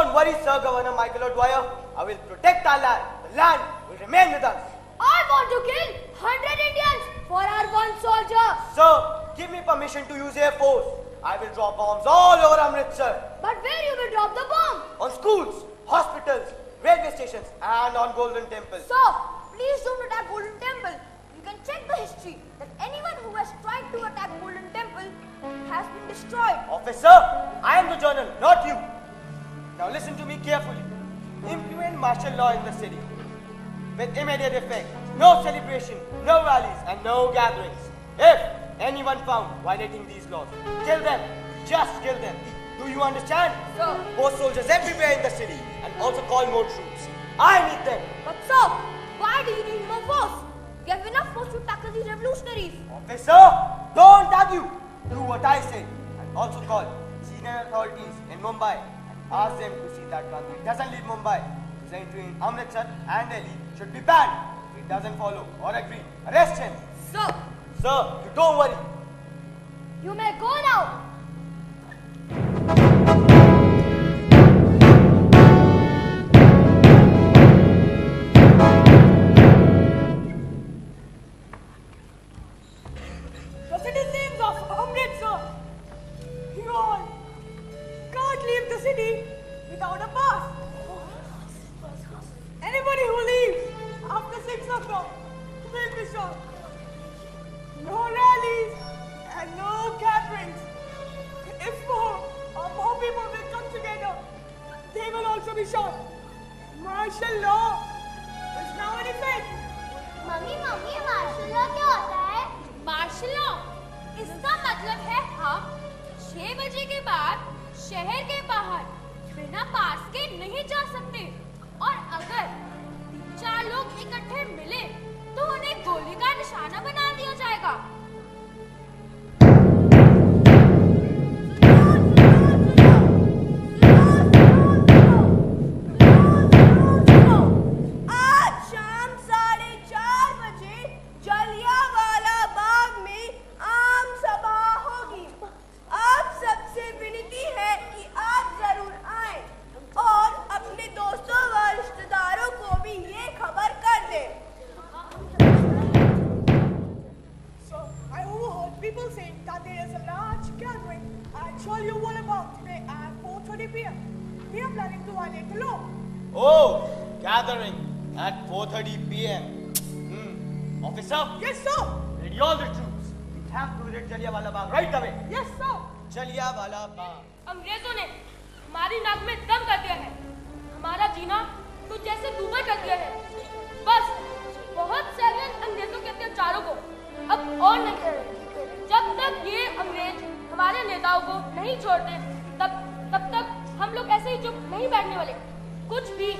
Don't worry, Sir Governor Michael O'Dwyer. I will protect our land. The land will remain with us. I want to kill 100 Indians for our one soldier. Sir, give me permission to use Air Force. I will drop bombs all over Amritsar. But where you will drop the bomb? On schools, hospitals, railway stations, and on Golden Temple. Sir, please don't attack Golden Temple. You can check the history that anyone who has tried to attack Golden Temple has been destroyed. Officer, I am the journal, not you. Now listen to me carefully. Implement martial law in the city. With immediate effect. No celebration, no rallies, and no gatherings. If anyone found violating these laws, kill them. Just kill them. Do you understand? Sir. Post soldiers everywhere in the city and also call more troops. I need them. But sir, why do you need more force? You have enough force to tackle these revolutionaries. Officer, don't argue. Do what I say. And also call senior authorities in Mumbai and ask them to see that Gandhi doesn't leave Mumbai. His entry in Amritsar and Delhi should be banned. If he doesn't follow or agree, arrest him. Sir. Sir, you don't worry. You may go now. The citizens of Amritsar, you all can't leave the city without a pass. Anybody who leaves after 6 o'clock will be shot. No rallies and no gatherings. If more or more people will come together, they will also be shot. Martial law is now in effect. Mummy martial law क्या होता है? Martial law इसका मतलब है हम 6 बजे के बाद शहर के बाहर बिना पास के नहीं जा सकते और अगर 3-4 लोग इकट्ठे मिले तो उन्हें गोली का निशाना बना दिया जाएगा। Oh, gathering at 4:30 p.m. Officer? Yes, sir. Ready all the troops. We have to visit Jallianwala Bagh right away. Yes, sir. Jallianwala Bagh. अंग्रेजों ने हमारी नाक में दम कर दिया है, हमारा जीना तो जैसे डूबा कर दिया है। बस बहुत सारे अंग्रेजों के अत्याचारों को अब और नहीं करेंगे। जब तक ये अंग्रेज हमारे नेताओं को नहीं छोड़ते, तब तक हम लोग ऐसे ही चुप नहीं बैठने वाले। कुछ भी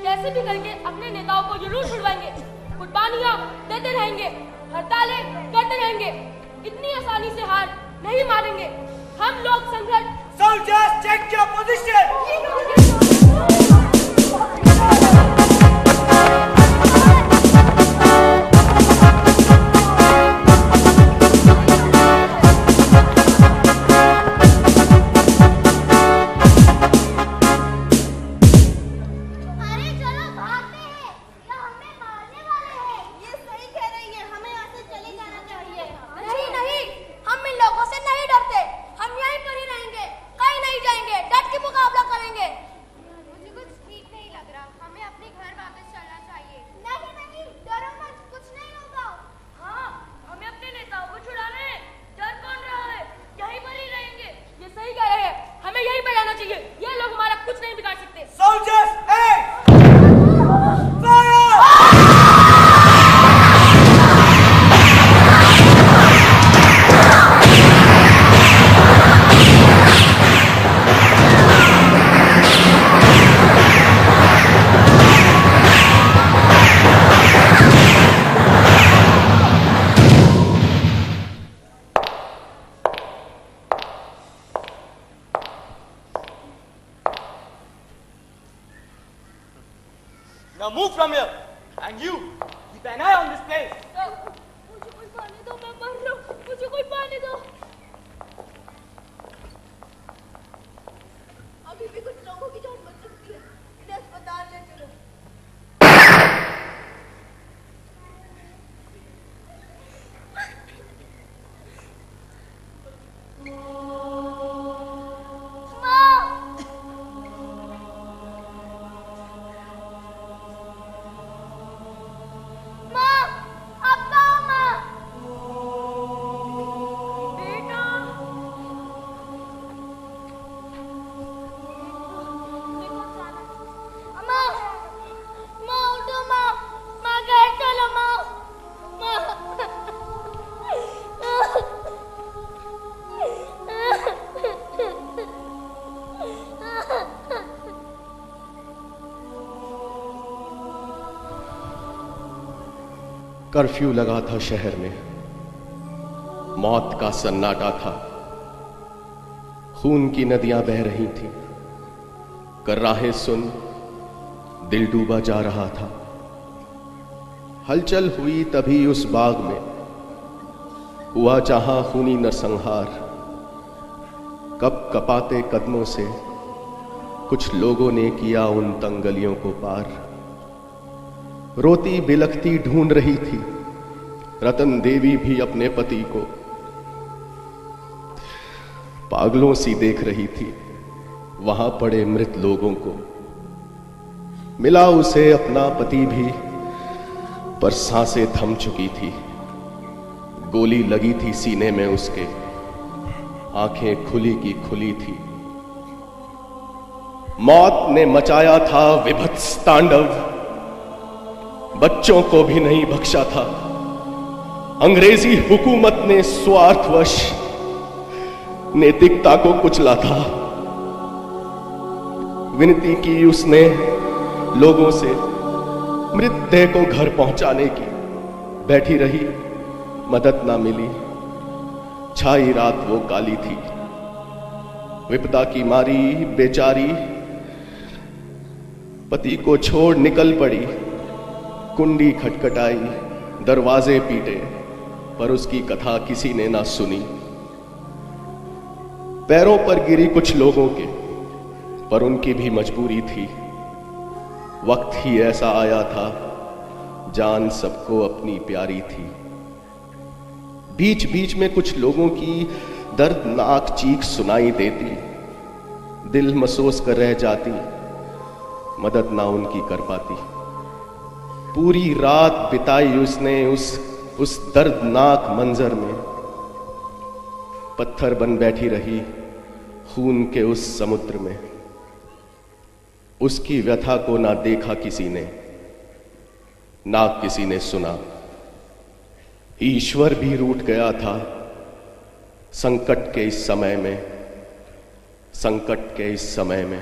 कैसे भी करके अपने नेताओं को जरूर छुड़वाएंगे, कुर्बानियां देते रहेंगे, हड़तालें करते रहेंगे। इतनी आसानी से हार नहीं मानेंगे। हम लोग संघर्ष। Soldiers, check your position. Now move from here. And you, keep an eye on this place. मुझे कोई पानी दो, मैं मर रहा हूँ। मुझे कोई पानी दो। अभी भी कुछ लोगों की जान बच सकती है। कर्फ्यू लगा था शहर में, मौत का सन्नाटा था, खून की नदियां बह रही थीं, कर्राहें सुन दिल डूबा जा रहा था। हलचल हुई तभी उस बाग में, हुआ जहां खूनी नरसंहार। कप कपाते कदमों से कुछ लोगों ने किया उन तंग गलियों को पार। रोती बिलखती ढूंढ रही थी रतन देवी भी अपने पति को, पागलों सी देख रही थी वहां पड़े मृत लोगों को। मिला उसे अपना पति भी, पर सांसें थम चुकी थी। गोली लगी थी सीने में उसके, आंखें खुली की खुली थी। मौत ने मचाया था विभत्स तांडव, बच्चों को भी नहीं बख्शा था। अंग्रेजी हुकूमत ने स्वार्थवश नैतिकता को कुचला था। विनती की उसने लोगों से मृतदेह को घर पहुंचाने की, बैठी रही मदद ना मिली। छाई रात वो काली थी, विपदा की मारी बेचारी पति को छोड़ निकल पड़ी। कुंडी खटखटाई, दरवाजे पीटे, पर उसकी कथा किसी ने ना सुनी। पैरों पर गिरी कुछ लोगों के, पर उनकी भी मजबूरी थी। वक्त ही ऐसा आया था, जान सबको अपनी प्यारी थी। बीच बीच में कुछ लोगों की दर्दनाक चीख सुनाई देती, दिल महसूस कर रह जाती, मदद ना उनकी कर पाती। पूरी रात बिताई उसने उस दर्दनाक मंजर में, पत्थर बन बैठी रही खून के उस समुद्र में। उसकी व्यथा को ना देखा किसी ने, ना किसी ने सुना। ईश्वर भी रूठ गया था संकट के इस समय में, संकट के इस समय में।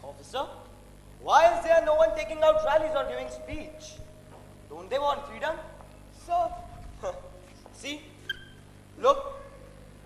Officer, why is there no one taking out rallies or giving speech? Don't they want freedom? Sir. See? Look,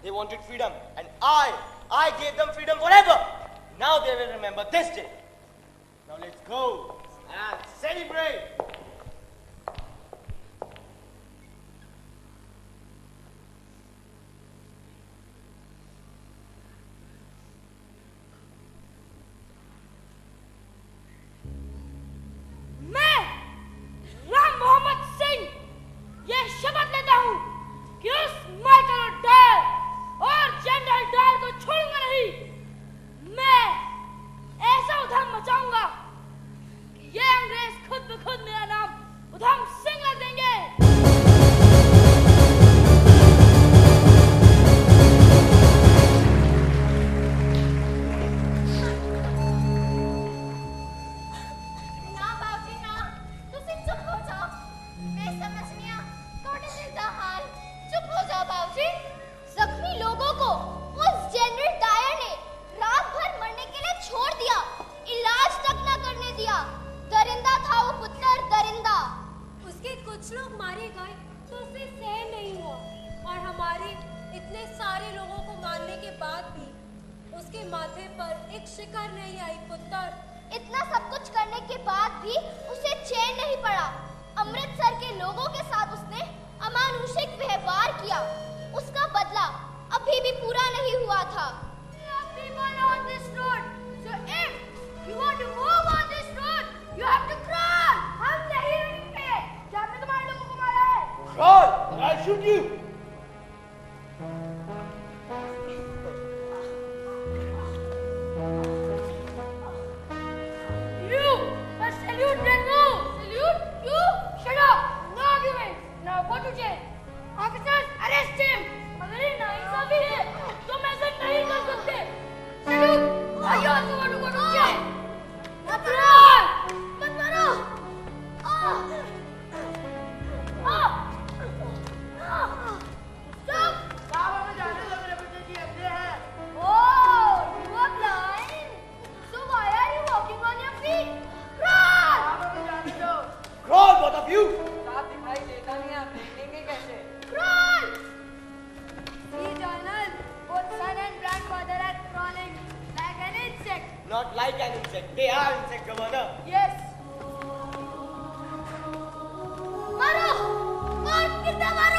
they wanted freedom, and I gave them freedom forever. Now they will remember this day. Now let's go and celebrate. मैं राम मोहम्मद सिंह ये शपथ लेता हूं कि उस Michael Dyer और general Dyer को छोड़ूंगा नहीं। मैं ऐसा उधम मचाऊंगा कि ये अंग्रेज खुद ब खुद मेरा नाम उधम सिंह रख देंगे। ना बाबूजी ना, तुसी चुप हो जाओ। मैं समझनिया थोड़े दिल दा हाल। चुप हो जाओ बाबूजी। जख्मी लोगों को उस जनरल डायर ने रात भर मरने के लिए छोड़ दिया, इलाज तक ना करने दिया। दरिंदा था वो पुत्र, दरिंदा। उसके कुछ लोग मारे गए तो उसे सहन नहीं हुआ, और हमारे इतने सारे लोगों को मारने के बाद भी उसके माथे पर एक शिकन नहीं आई पुत्र। इतना सब कुछ करने के बाद भी उसे चैन नहीं पड़ा। अमृतसर के लोगों के साथ उसने अमानुषिक व्यवहार किया। उसका बदला अभी भी पूरा नहीं हुआ था। People on this road, so if you want to move on this road, you have to crawl. हम नहीं रुकेंगे। क्या आपने तुम्हारे लोगों को मारा है? Crawl, or I'll shoot you. You must salute then move. Salute? You? Shut up. No arguments. Now go to jail. Officers, arrest him. अगर ये नाइंसाफी है तो मैं ऐसा नहीं कर of you? साफ दिखाई देता नहीं, आप देखेंगे कैसे? Crawl! See, Donald, both son and grandfather are crawling like an insect. Not like an insect. They are insect, Governor. Yes. मारो! और कितना मारो?